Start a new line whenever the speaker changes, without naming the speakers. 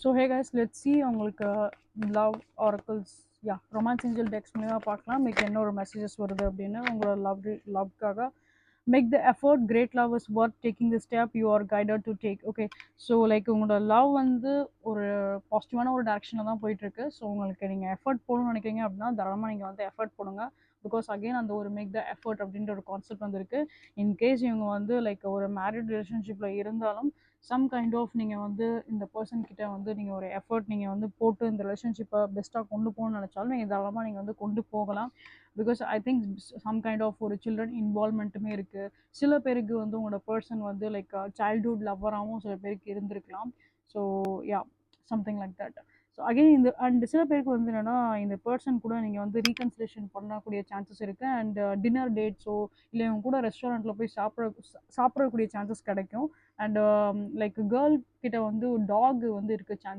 so hey guys let's see உங்களுக்கு love oracles romance angel decks மூலியமாக பார்க்கலாம் మీకు என்ன ஒரு மெசேஜஸ் வருது அப்படின்னு உங்களோட லவ்க்காக make the effort great love is worth taking the step you are guided to take okay so like உங்களோட லவ் வந்து ஒரு பாசிட்டிவான ஒரு டேரக்ஷனில் தான் போயிட்டுருக்கு ஸோ உங்களுக்கு நீங்கள் எஃபர்ட் போடணும்னு நினைக்கிறீங்க அப்படின்னா தாராளமாக நீங்கள் வந்து எஃபர்ட் போடுங்க பிகாஸ் அகெயின் அந்த ஒரு மேக் த எஃபர்ட் அப்படின்ற ஒரு கான்செப்ட் வந்துருக்கு இன்கேஸ் இவங்க வந்து லைக் ஒரு மேரிட் ரிலேஷன்ஷிப்பில் இருந்தாலும் சம் கைண்ட் ஆஃப் நீங்கள் வந்து இந்த பர்சன் கிட்ட வந்து நீங்கள் ஒரு எஃபர்ட் நீங்கள் வந்து போட்டு இந்த ரிலேஷன்ஷிப்பை பெஸ்ட்டாக கொண்டு போகணும்னு நினச்சாலும் நீங்கள் தாராளமாக நீங்கள் வந்து கொண்டு போகலாம் because I think some kind of ஒரு சில்ட்ரன் இன்வால்மெண்ட்டுமே இருக்குது சில பேருக்கு வந்து உங்களோட பர்சன் வந்து லைக் சைல்ட்ஹுட் லவ்வராகவும் சில பேருக்கு இருந்திருக்கலாம் so yeah something like that so again இந்த அண்ட் சில பேருக்கு வந்து என்னென்னா இந்த பர்சன் கூட நீங்கள் வந்து ரீகன்சிலேஷன் பண்ணக்கூடிய சான்சஸ் இருக்குது அண்ட் டின்னர் டேட்ஸோ இல்லை இவங்க கூட ரெஸ்டாரண்ட்டில் போய் சாப்பிடக்கூடிய சான்சஸ் கிடைக்கும் அண்ட் லைக் கேர்ள் கிட்ட வந்து டாக் வந்து இருக்க சான்ஸ்